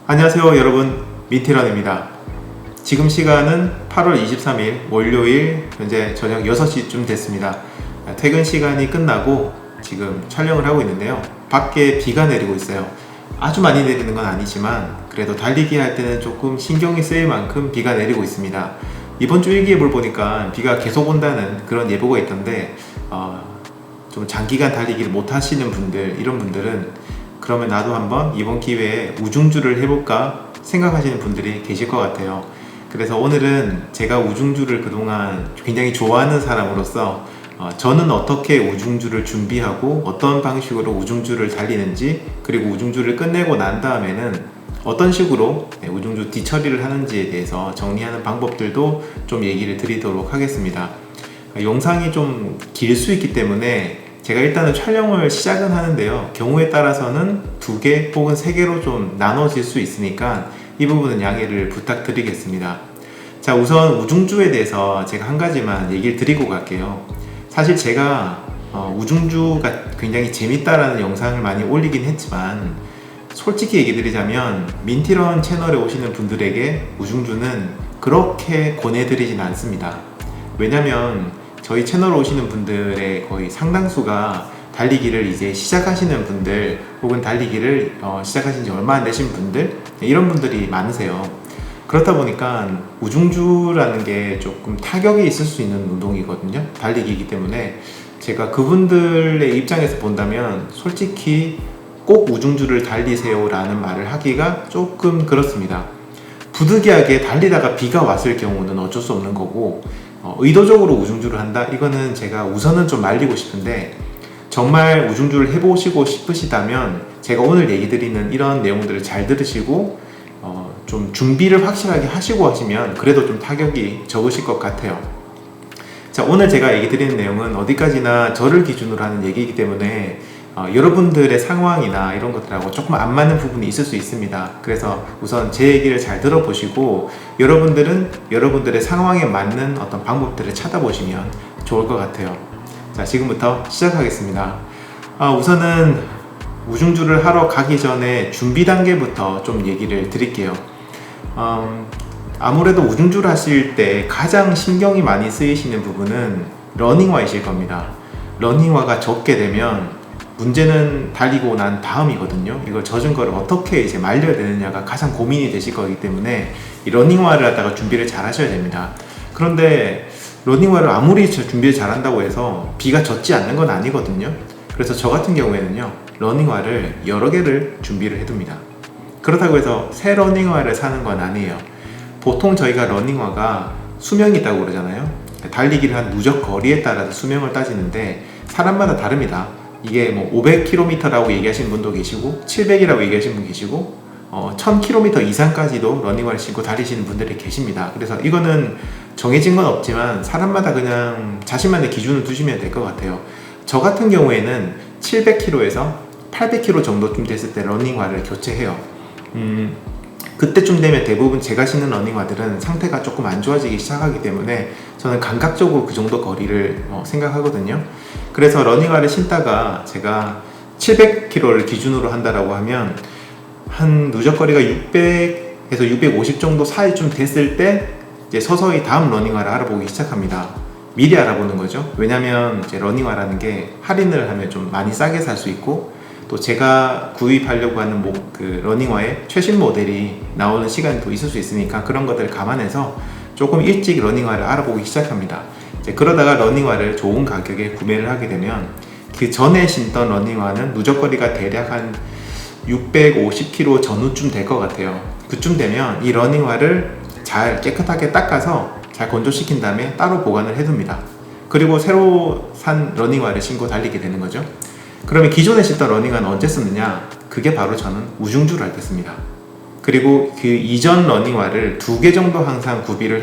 안녕하세요 여러분, 민티런입니다. 지금 시간은 8월 23일 월요일 현재 저녁 6시쯤 됐습니다. 퇴근 시간이 끝나고 지금 촬영을 하고 있는데요. 밖에 비가 내리고 있어요. 아주 많이 내리는 건 아니지만 그래도 달리기 할 때는 조금 신경이 쓰일 만큼 비가 내리고 있습니다. 이번 주 일기예보를 보니까 비가 계속 온다는 그런 예보가 있던데 좀 장기간 달리기를 못 하시는 분들, 이런 분들은 그러면 나도 한번 이번 기회에 우중주를 해볼까 생각하시는 분들이 계실 것 같아요. 그래서 오늘은 제가 우중주를 그동안 굉장히 좋아하는 사람으로서 저는 어떻게 우중주를 준비하고 어떤 방식으로 우중주를 달리는지, 그리고 우중주를 끝내고 난 다음에는 어떤 식으로 우중주 뒤처리를 하는지에 대해서 정리하는 방법들도 좀 얘기를 드리도록 하겠습니다. 영상이 좀 길 수 있기 때문에 제가 일단은 촬영을 시작은 하는데요, 경우에 따라서는 2개 혹은 3개로 좀 나눠질 수 있으니까 이 부분은 양해를 부탁드리겠습니다. 자, 우선 우중주에 대해서 제가 한 가지만 얘기를 드리고 갈게요. 사실 제가 우중주가 굉장히 재밌다라는 영상을 많이 올리긴 했지만, 솔직히 얘기 드리자면 민티런 채널에 오시는 분들에게 우중주는 그렇게 권해드리진 않습니다. 왜냐면 저희 채널에 오시는 분들의 거의 상당수가 달리기를 이제 시작하시는 분들, 혹은 달리기를 시작하신 지 얼마 안 되신 분들, 이런 분들이 많으세요. 그렇다 보니까 우중주라는 게 조금 타격이 있을 수 있는 운동이거든요, 달리기이기 때문에. 제가 그분들의 입장에서 본다면 솔직히 꼭 우중주를 달리세요 라는 말을 하기가 조금 그렇습니다. 부득이하게 달리다가 비가 왔을 경우는 어쩔 수 없는 거고, 의도적으로 우중주를 한다? 이거는 제가 우선은 좀 말리고 싶은데, 정말 우중주를 해보시고 싶으시다면 제가 오늘 얘기 드리는 이런 내용들을 잘 들으시고 좀 준비를 확실하게 하시고 하시면 그래도 좀 타격이 적으실 것 같아요. 자, 오늘 제가 얘기 드리는 내용은 어디까지나 저를 기준으로 하는 얘기이기 때문에 여러분들의 상황이나 이런 것들하고 조금 안 맞는 부분이 있을 수 있습니다. 그래서 우선 제 얘기를 잘 들어보시고 여러분들은 여러분들의 상황에 맞는 어떤 방법들을 찾아보시면 좋을 것 같아요. 자, 지금부터 시작하겠습니다. 우선은 우중주를 하러 가기 전에 준비 단계부터 좀 얘기를 드릴게요. 아무래도 우중주를 하실 때 가장 신경이 많이 쓰이시는 부분은 러닝화이실 겁니다. 러닝화가 적게 되면 문제는 달리고 난 다음이거든요. 이걸 젖은 거를 어떻게 이제 말려야 되느냐가 가장 고민이 되실 거기 때문에 이 러닝화를 하다가 준비를 잘 하셔야 됩니다. 그런데 러닝화를 아무리 준비를 잘 한다고 해서 비가 젖지 않는 건 아니거든요. 그래서 저 같은 경우에는요, 러닝화를 여러 개를 준비를 해둡니다. 그렇다고 해서 새 러닝화를 사는 건 아니에요. 보통 저희가 러닝화가 수명이 있다고 그러잖아요. 달리기를 한 누적 거리에 따라서 수명을 따지는데 사람마다 다릅니다. 이게 뭐 500km라고 얘기하시는 분도 계시고 700이라고 얘기하시는 분 계시고 1000km 이상까지도 러닝화를 신고 달리시는 분들이 계십니다. 그래서 이거는 정해진 건 없지만 사람마다 그냥 자신만의 기준을 두시면 될 것 같아요. 저 같은 경우에는 700km에서 800km 정도쯤 됐을 때 러닝화를 교체해요. 그때쯤 되면 대부분 제가 신는 러닝화들은 상태가 조금 안 좋아지기 시작하기 때문에 저는 감각적으로 그 정도 거리를 생각하거든요. 그래서 러닝화를 신다가 제가 700km를 기준으로 한다라고 하면 한 누적거리가 600에서 650 정도 사이쯤 됐을 때 이제 서서히 다음 러닝화를 알아보기 시작합니다. 미리 알아보는 거죠. 왜냐면 이제 러닝화라는 게 할인을 하면 좀 많이 싸게 살 수 있고, 또 제가 구입하려고 하는 그 러닝화의 최신 모델이 나오는 시간이 또 있을 수 있으니까 그런 것들을 감안해서 조금 일찍 러닝화를 알아보기 시작합니다. 이제 그러다가 러닝화를 좋은 가격에 구매를 하게 되면 그 전에 신던 러닝화는 누적거리가 대략 한 650km 전후쯤 될 것 같아요. 그쯤 되면 이 러닝화를 잘 깨끗하게 닦아서 잘 건조시킨 다음에 따로 보관을 해둡니다. 그리고 새로 산 러닝화를 신고 달리게 되는 거죠. 그러면 기존에 신던 러닝화는 언제 쓰느냐? 그게 바로 저는 우중주를 할 때 씁니다. 그리고 그 이전 러닝화를 2개 정도 항상 구비를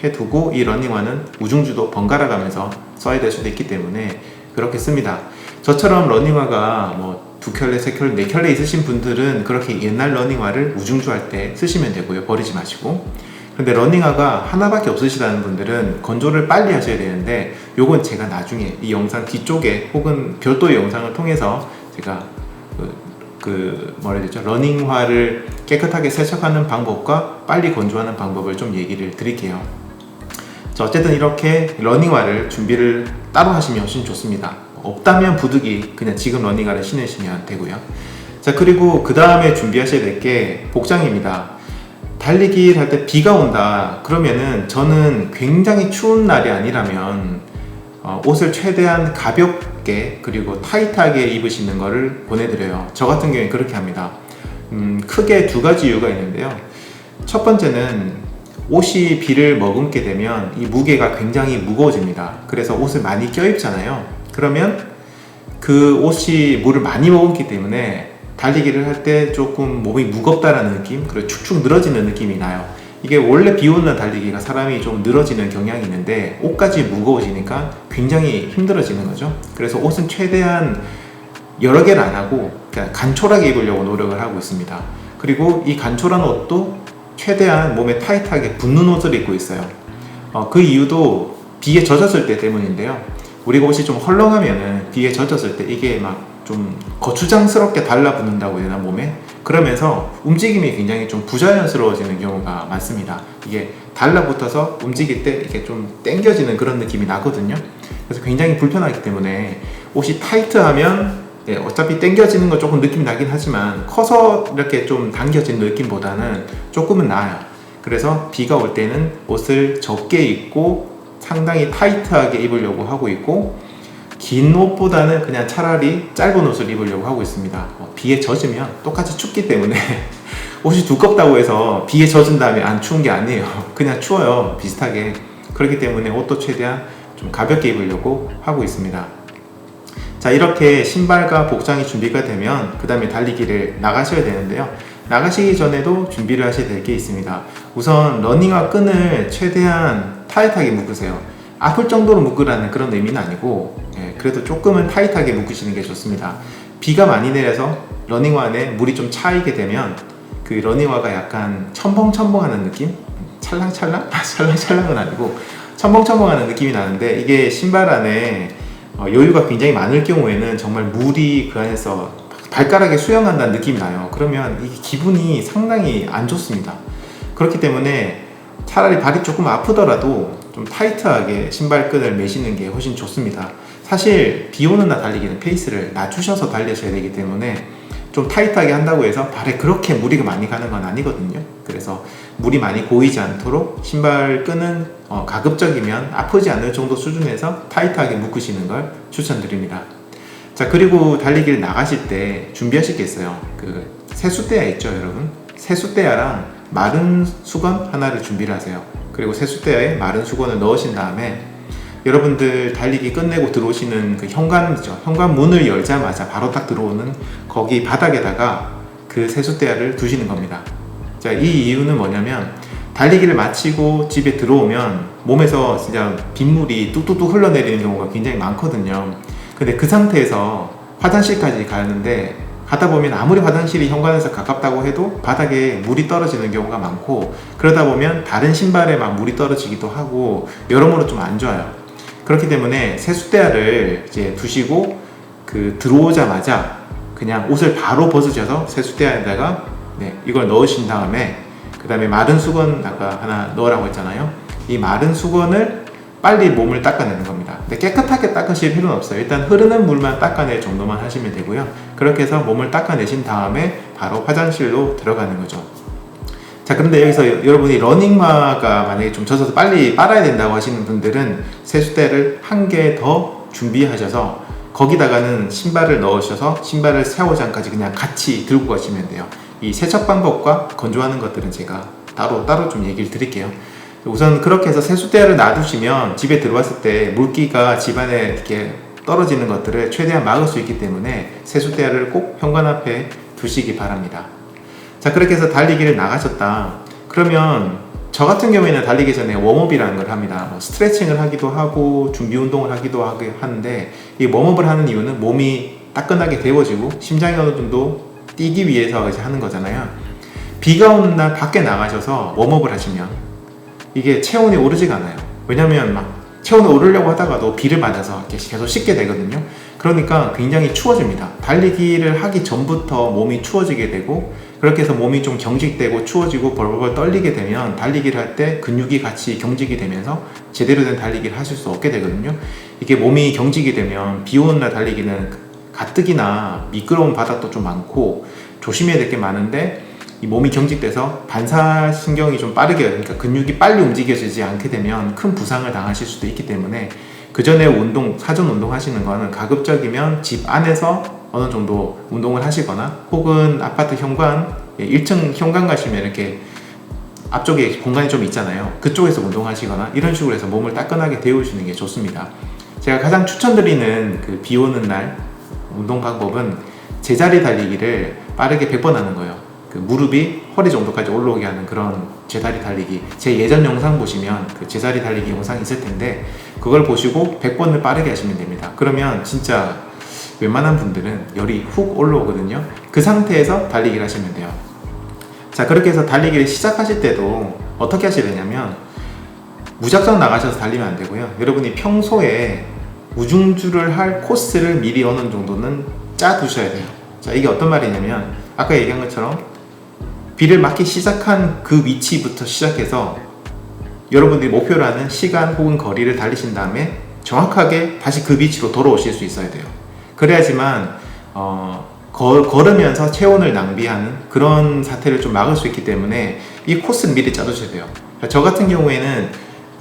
해두고 이 러닝화는 우중주도 번갈아 가면서 써야 될 수도 있기 때문에 그렇게 씁니다. 저처럼 러닝화가 뭐 2켤레, 3켤레, 4켤레 있으신 분들은 그렇게 옛날 러닝화를 우중주 할 때 쓰시면 되고요. 버리지 마시고. 근데 러닝화가 하나밖에 없으시다는 분들은 건조를 빨리 하셔야 되는데, 요건 제가 나중에 이 영상 뒤쪽에 혹은 별도의 영상을 통해서 제가 뭐라 해야 되죠? 러닝화를 깨끗하게 세척하는 방법과 빨리 건조하는 방법을 좀 얘기를 드릴게요. 자, 어쨌든 이렇게 러닝화를 준비를 따로 하시면 훨씬 좋습니다. 없다면 부득이 그냥 지금 러닝화를 신으시면 되고요. 자, 그리고 그 다음에 준비하셔야 될 게 복장입니다. 달리기 할 때 비가 온다 그러면은 저는 굉장히 추운 날이 아니라면 옷을 최대한 가볍게 그리고 타이트하게 입으시는 것을 권해드려요. 저 같은 경우에 그렇게 합니다. 크게 두 가지 이유가 있는데요. 첫 번째는 옷이 비를 머금게 되면 이 무게가 굉장히 무거워집니다. 그래서 옷을 많이 껴입잖아요. 그러면 그 옷이 물을 많이 머금기 때문에 달리기를 할 때 조금 몸이 무겁다라는 느낌, 그리고 축축 늘어지는 느낌이 나요. 이게 원래 비 오는 날 달리기가 사람이 좀 늘어지는 경향이 있는데 옷까지 무거워지니까 굉장히 힘들어지는 거죠. 그래서 옷은 최대한 여러 개를 안 하고 그냥 간촐하게 입으려고 노력을 하고 있습니다. 그리고 이 간촐한 옷도 최대한 몸에 타이트하게 붙는 옷을 입고 있어요. 그 이유도 비에 젖었을 때 때문인데요. 우리가 옷이 좀 헐렁하면은 비에 젖었을 때 이게 막 좀 거추장스럽게 달라붙는다고 해야 되나 몸에? 그러면서 움직임이 굉장히 좀 부자연스러워지는 경우가 많습니다. 이게 달라붙어서 움직일 때 이게 좀 당겨지는 그런 느낌이 나거든요. 그래서 굉장히 불편하기 때문에 옷이 타이트하면 어차피 당겨지는 거 조금 느낌이 나긴 하지만 커서 이렇게 좀 당겨진 느낌보다는 조금은 나아요. 그래서 비가 올 때는 옷을 적게 입고 상당히 타이트하게 입으려고 하고 있고, 긴 옷보다는 그냥 차라리 짧은 옷을 입으려고 하고 있습니다. 비에 젖으면 똑같이 춥기 때문에 옷이 두껍다고 해서 비에 젖은 다음에 안 추운 게 아니에요. 그냥 추워요. 비슷하게. 그렇기 때문에 옷도 최대한 좀 가볍게 입으려고 하고 있습니다. 자, 이렇게 신발과 복장이 준비가 되면 그 다음에 달리기를 나가셔야 되는데요. 나가시기 전에도 준비를 하셔야 될 게 있습니다. 우선 러닝화 끈을 최대한 타이트하게 묶으세요. 아플 정도로 묶으라는 그런 의미는 아니고 그래도 조금은 타이트하게 묶으시는 게 좋습니다. 비가 많이 내려서 러닝화 안에 물이 좀 차이게 되면 그 러닝화가 약간 첨벙첨벙하는 느낌? 찰랑찰랑? 찰랑찰랑은 아니고 첨벙첨벙하는 느낌이 나는데, 이게 신발 안에 여유가 굉장히 많을 경우에는 정말 물이 그 안에서 발가락에 수영한다는 느낌이 나요. 그러면 이게 기분이 상당히 안 좋습니다. 그렇기 때문에 차라리 발이 조금 아프더라도 좀 타이트하게 신발끈을 매시는 게 훨씬 좋습니다. 사실 비 오는 날 달리기는 페이스를 낮추셔서 달리셔야 되기 때문에 좀 타이트하게 한다고 해서 발에 그렇게 무리가 많이 가는 건 아니거든요. 그래서 물이 많이 고이지 않도록 신발끈은 가급적이면 아프지 않을 정도 수준에서 타이트하게 묶으시는 걸 추천드립니다. 자, 그리고 달리기를 나가실 때 준비하실 게 있어요. 그 세숫대야 있죠, 여러분? 세숫대야랑 마른 수건 하나를 준비를 하세요. 그리고 세숫대야에 마른 수건을 넣으신 다음에 여러분들 달리기 끝내고 들어오시는 그 현관이죠. 현관 문을 열자마자 바로 딱 들어오는 거기 바닥에다가 그 세숫대야를 두시는 겁니다. 자, 이 이유는 뭐냐면 달리기를 마치고 집에 들어오면 몸에서 진짜 빗물이 뚝뚝뚝 흘러내리는 경우가 굉장히 많거든요. 근데 그 상태에서 화장실까지 가는데 가다 보면 아무리 화장실이 현관에서 가깝다고 해도 바닥에 물이 떨어지는 경우가 많고, 그러다 보면 다른 신발에 막 물이 떨어지기도 하고 여러모로 좀 안 좋아요. 그렇기 때문에 세숫대야를 이제 두시고 들어오자마자 그냥 옷을 바로 벗으셔서 세숫대야에다가 이걸 넣으신 다음에 그 다음에 마른 수건 아까 하나 넣으라고 했잖아요. 이 마른 수건을 빨리 몸을 닦아내는 겁니다. 근데 깨끗하게 닦으실 필요는 없어요. 일단 흐르는 물만 닦아낼 정도만 하시면 되고요. 그렇게 해서 몸을 닦아내신 다음에 바로 화장실로 들어가는 거죠. 자, 그런데 여기서 여러분이 러닝화가 만약에 좀 젖어서 빨리 빨아야 된다고 하시는 분들은 세숫대를 한 개 더 준비하셔서 거기다가는 신발을 넣으셔서 신발을 샤워장까지 그냥 같이 들고 가시면 돼요. 이 세척 방법과 건조하는 것들은 제가 따로 좀 얘기를 드릴게요. 우선 그렇게 해서 세숫대야를 놔두시면 집에 들어왔을 때 물기가 집안에 이렇게 떨어지는 것들을 최대한 막을 수 있기 때문에 세숫대야를 꼭 현관 앞에 두시기 바랍니다. 자, 그렇게 해서 달리기를 나가셨다. 그러면 저 같은 경우에는 달리기 전에 웜업이라는 걸 합니다. 스트레칭을 하기도 하고 준비 운동을 하기도 하는데, 이 웜업을 하는 이유는 몸이 따끈하게 데워지고 심장이 어느 정도 뛰기 위해서 이제 하는 거잖아요. 비가 오는 날 밖에 나가셔서 웜업을 하시면 이게 체온이 오르지가 않아요. 왜냐면 막 체온이 오르려고 하다가도 비를 맞아서 계속 식게 되거든요. 그러니까 굉장히 추워집니다. 달리기를 하기 전부터 몸이 추워지게 되고, 그렇게 해서 몸이 좀 경직되고 추워지고 벌벌 떨리게 되면 달리기를 할 때 근육이 같이 경직이 되면서 제대로 된 달리기를 하실 수 없게 되거든요. 이게 몸이 경직이 되면 비 오는 날 달리기는 가뜩이나 미끄러운 바닥도 좀 많고 조심해야 될 게 많은데, 이 몸이 경직돼서 반사신경이 좀 빠르게, 그러니까 근육이 빨리 움직여지지 않게 되면 큰 부상을 당하실 수도 있기 때문에, 그 전에 사전 운동 하시는 거는 가급적이면 집 안에서 어느 정도 운동을 하시거나, 혹은 아파트 현관, 1층 현관 가시면 이렇게 앞쪽에 공간이 좀 있잖아요. 그쪽에서 운동하시거나 이런 식으로 해서 몸을 따끈하게 데우시는 게 좋습니다. 제가 가장 추천드리는 그 비 오는 날 운동 방법은 제자리 달리기를 빠르게 100번 하는 거예요. 그 무릎이 허리 정도까지 올라오게 하는 그런 제자리 달리기, 제 예전 영상 보시면 그 제자리 달리기 영상이 있을 텐데, 그걸 보시고 100번을 빠르게 하시면 됩니다. 그러면 진짜 웬만한 분들은 열이 훅 올라오거든요. 그 상태에서 달리기를 하시면 돼요. 자, 그렇게 해서 달리기를 시작하실 때도 어떻게 하셔야 되냐면, 무작정 나가셔서 달리면 안 되고요. 여러분이 평소에 우중주를 할 코스를 미리 어느 정도는 짜 두셔야 돼요. 자, 이게 어떤 말이냐면, 아까 얘기한 것처럼 비를 맞기 시작한 그 위치부터 시작해서 여러분들이 목표로 하는 시간 혹은 거리를 달리신 다음에 정확하게 다시 그 위치로 돌아오실 수 있어야 돼요. 그래야지만 걸으면서 체온을 낭비하는 그런 사태를 좀 막을 수 있기 때문에 이 코스를 미리 짜두셔야 돼요. 저 같은 경우에는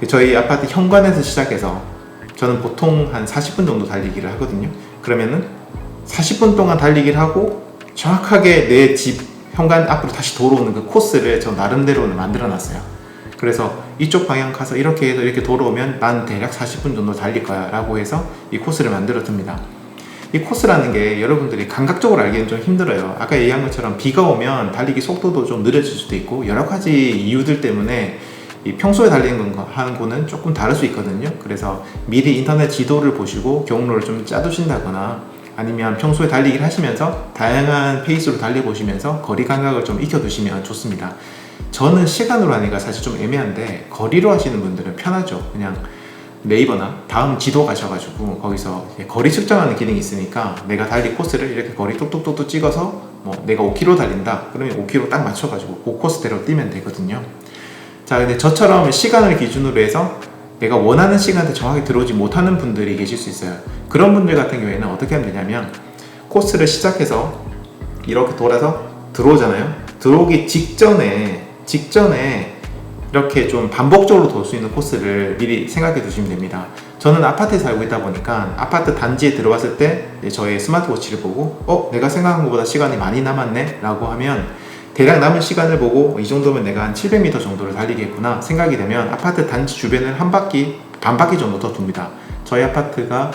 저희 아파트 현관에서 시작해서, 저는 보통 한 40분 정도 달리기를 하거든요. 그러면은 40분 동안 달리기를 하고 정확하게 내 집 현관 앞으로 다시 돌아오는 그 코스를 저 나름대로는 만들어 놨어요. 그래서 이쪽 방향 가서 이렇게 해서 이렇게 돌아오면 난 대략 40분 정도 달릴 거야 라고 해서 이 코스를 만들어 둡니다. 이 코스라는 게 여러분들이 감각적으로 알기는 좀 힘들어요. 아까 얘기한 것처럼 비가 오면 달리기 속도도 좀 느려질 수도 있고, 여러 가지 이유들 때문에 이 평소에 달리는 하는 거는 조금 다를 수 있거든요. 그래서 미리 인터넷 지도를 보시고 경로를 좀 짜두신다거나, 아니면 평소에 달리기를 하시면서 다양한 페이스로 달려보시면서 거리 감각을 좀 익혀두시면 좋습니다. 저는 시간으로 하니까 사실 좀 애매한데, 거리로 하시는 분들은 편하죠. 그냥 네이버나 다음 지도 가셔가지고 거기서 거리 측정하는 기능이 있으니까, 내가 달릴 코스를 이렇게 거리 뚝뚝뚝뚝 찍어서 내가 5km 달린다 그러면 5km 딱 맞춰가지고 그 코스대로 뛰면 되거든요. 자, 근데 저처럼 시간을 기준으로 해서 내가 원하는 시간대 정확히 들어오지 못하는 분들이 계실 수 있어요. 그런 분들 같은 경우에는 어떻게 하면 되냐면, 코스를 시작해서 이렇게 돌아서 들어오잖아요. 들어오기 직전에 이렇게 좀 반복적으로 돌 수 있는 코스를 미리 생각해 두시면 됩니다. 저는 아파트에 살고 있다 보니까 아파트 단지에 들어왔을 때 저의 스마트워치를 보고 내가 생각한 것보다 시간이 많이 남았네 라고 하면, 대략 남은 시간을 보고 이 정도면 내가 한 700m 정도를 달리겠구나 생각이 되면 아파트 단지 주변을 반 바퀴 정도 더 돕니다. 저희 아파트가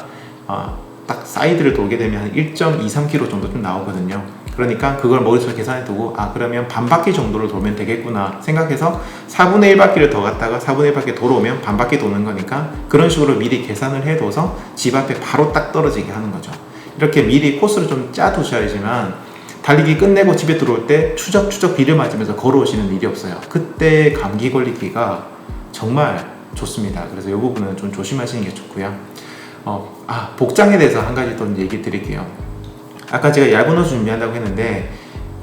딱 사이드를 돌게 되면 한 1.23km 정도 좀 나오거든요. 그러니까 그걸 머릿속에 계산해 두고, 그러면 반 바퀴 정도를 돌면 되겠구나 생각해서 4분의 1 바퀴를 더 갔다가 4분의 1 바퀴 돌아오면 반 바퀴 도는 거니까, 그런 식으로 미리 계산을 해둬서 집 앞에 바로 딱 떨어지게 하는 거죠. 이렇게 미리 코스를 좀 짜두셔야지만 달리기 끝내고 집에 들어올 때 추적추적 비를 맞으면서 걸어오시는 일이 없어요. 그때 감기 걸리기가 정말 좋습니다. 그래서 이 부분은 좀 조심하시는 게 좋고요. 복장에 대해서 한 가지 또 얘기 드릴게요. 아까 제가 얇은 옷 준비한다고 했는데,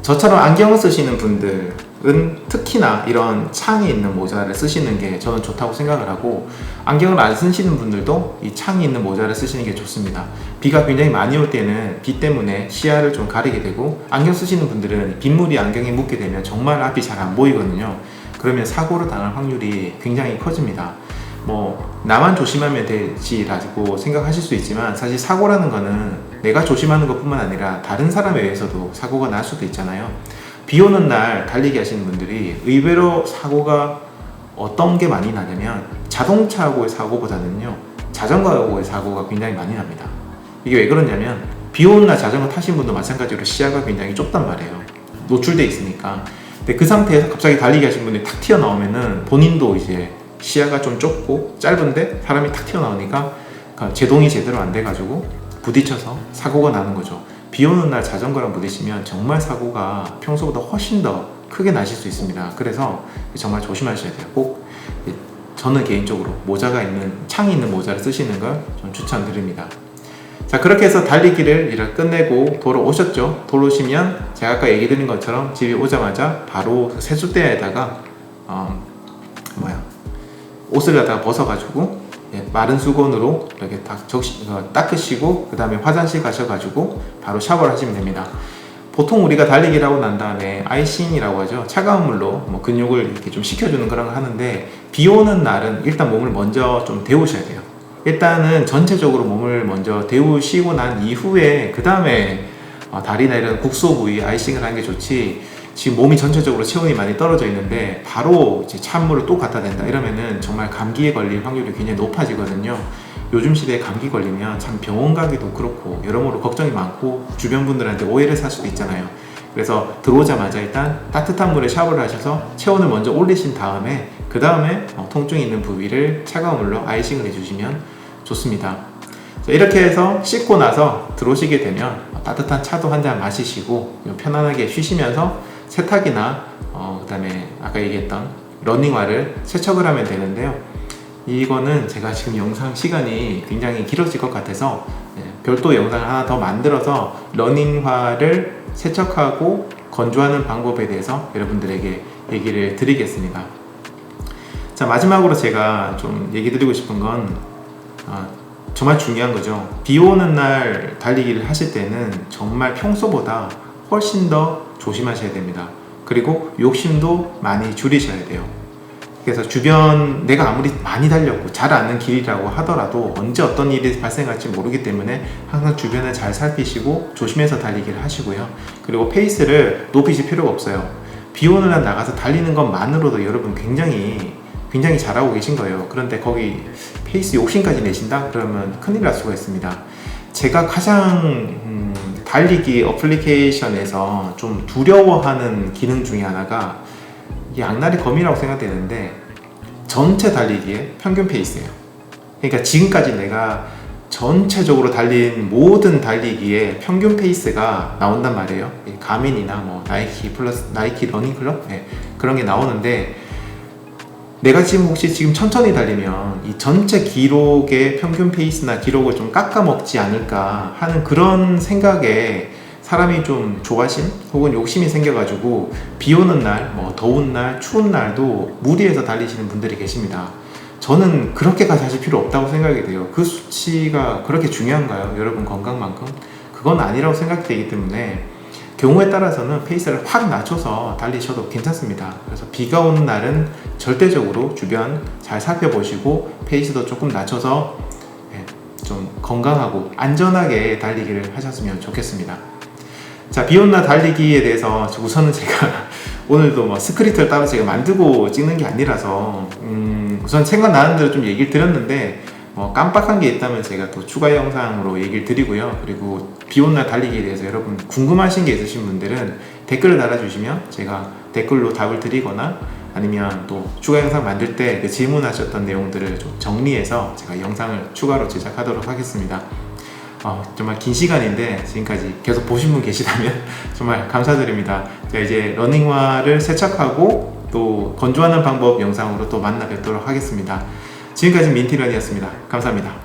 저처럼 안경을 쓰시는 분들은 특히나 이런 창이 있는 모자를 쓰시는 게 저는 좋다고 생각을 하고, 안경을 안 쓰시는 분들도 이 창이 있는 모자를 쓰시는 게 좋습니다. 비가 굉장히 많이 올 때는 비 때문에 시야를 좀 가리게 되고, 안경 쓰시는 분들은 빗물이 안경에 묻게 되면 정말 앞이 잘 안 보이거든요. 그러면 사고를 당할 확률이 굉장히 커집니다. 나만 조심하면 되지라고 생각하실 수 있지만, 사실 사고라는 거는 내가 조심하는 것 뿐만 아니라 다른 사람에 의해서도 사고가 날 수도 있잖아요. 비 오는 날 달리기 하시는 분들이 의외로 사고가 어떤 게 많이 나냐면, 자동차하고의 사고보다는요 자전거하고의 사고가 굉장히 많이 납니다. 이게 왜 그러냐면, 비 오는 날 자전거 타신 분도 마찬가지로 시야가 굉장히 좁단 말이에요. 노출돼 있으니까. 근데 그 상태에서 갑자기 달리기 하시는 분들이 탁 튀어나오면은 본인도 이제 시야가 좀 좁고 짧은데 사람이 탁 튀어나오니까 제동이 제대로 안 돼가지고 부딪혀서 사고가 나는 거죠. 비 오는 날 자전거랑 부딪히면 정말 사고가 평소보다 훨씬 더 크게 나실 수 있습니다. 그래서 정말 조심하셔야 돼요. 꼭 저는 개인적으로 창이 있는 모자를 쓰시는 걸 좀 추천드립니다. 자, 그렇게 해서 달리기를 이렇게 끝내고 돌아오셨죠. 돌아오시면 제가 아까 얘기 드린 것처럼 집에 오자마자 바로 세숫대에다가 옷을 갖다가 벗어가지고 마른 수건으로 이렇게 닦으시고 그 다음에 화장실 가셔가지고 바로 샤워를 하시면 됩니다. 보통 우리가 달리기를 하고 난 다음에 아이싱이라고 하죠. 차가운 물로 근육을 이렇게 좀 식혀주는 그런 걸 하는데, 비 오는 날은 일단 몸을 먼저 좀 데우셔야 돼요. 일단은 전체적으로 몸을 먼저 데우시고 난 이후에 그 다음에 다리나 이런 국소 부위 아이싱을 하는 게 좋지, 지금 몸이 전체적으로 체온이 많이 떨어져 있는데 바로 이제 찬물을 또 갖다 댄다 이러면은 정말 감기에 걸릴 확률이 굉장히 높아지거든요. 요즘 시대에 감기 걸리면 참 병원 가기도 그렇고 여러모로 걱정이 많고 주변 분들한테 오해를 살 수도 있잖아요. 그래서 들어오자마자 일단 따뜻한 물에 샤워를 하셔서 체온을 먼저 올리신 다음에 그 다음에 통증이 있는 부위를 차가운 물로 아이싱을 해주시면 좋습니다. 자, 이렇게 해서 씻고 나서 들어오시게 되면 따뜻한 차도 한 잔 마시시고 편안하게 쉬시면서 세탁이나 그 다음에 아까 얘기했던 러닝화를 세척을 하면 되는데요. 이거는 제가 지금 영상 시간이 굉장히 길어질 것 같아서 별도 영상을 하나 더 만들어서 러닝화를 세척하고 건조하는 방법에 대해서 여러분들에게 얘기를 드리겠습니다. 자, 마지막으로 제가 좀 얘기 드리고 싶은 건 정말 중요한 거죠. 비 오는 날 달리기를 하실 때는 정말 평소보다 훨씬 더 조심하셔야 됩니다. 그리고 욕심도 많이 줄이셔야 돼요. 그래서 주변 내가 아무리 많이 달렸고 잘 아는 길이라고 하더라도 언제 어떤 일이 발생할지 모르기 때문에 항상 주변을 잘 살피시고 조심해서 달리기를 하시고요. 그리고 페이스를 높이실 필요가 없어요. 비 오는 날 나가서 달리는 것만으로도 여러분 굉장히 잘하고 계신 거예요. 그런데 거기 페이스 욕심까지 내신다? 그러면 큰일 날 수가 있습니다. 제가 가장 달리기 어플리케이션에서 좀 두려워하는 기능 중에 하나가 양날의 검이라고 생각되는데, 전체 달리기의 평균 페이스예요. 그러니까 지금까지 내가 전체적으로 달린 모든 달리기의 평균 페이스가 나온단 말이에요. 가민이나 나이키 플러스 나이키 러닝 클럽 그런 게 나오는데, 내가 지금 천천히 달리면 이 전체 기록의 평균 페이스나 기록을 좀 깎아먹지 않을까 하는 그런 생각에 사람이 좀 조바심 혹은 욕심이 생겨가지고 비 오는 날, 더운 날, 추운 날도 무리해서 달리시는 분들이 계십니다. 저는 그렇게까지 하실 필요 없다고 생각이 돼요. 그 수치가 그렇게 중요한가요? 여러분 건강만큼? 그건 아니라고 생각되기 때문에 경우에 따라서는 페이스를 확 낮춰서 달리셔도 괜찮습니다. 그래서 비가 오는 날은 절대적으로 주변 잘 살펴보시고 페이스도 조금 낮춰서 좀 건강하고 안전하게 달리기를 하셨으면 좋겠습니다. 자, 비 오는 날 달리기에 대해서 우선은 제가 오늘도 스크립트를 따로 제가 만들고 찍는 게 아니라서 우선 생각나는 대로 좀 얘기를 드렸는데 깜빡한 게 있다면 제가 또 추가 영상으로 얘기를 드리고요. 그리고 비 오는 날 달리기에 대해서 여러분 궁금하신 게 있으신 분들은 댓글을 달아주시면 제가 댓글로 답을 드리거나 아니면 또 추가 영상 만들 때 그 질문하셨던 내용들을 좀 정리해서 제가 영상을 추가로 제작하도록 하겠습니다. 정말 긴 시간인데 지금까지 계속 보신 분 계시다면 정말 감사드립니다. 자, 이제 러닝화를 세척하고 또 건조하는 방법 영상으로 또 만나 뵙도록 하겠습니다. 지금까지 민티런이었습니다. 감사합니다.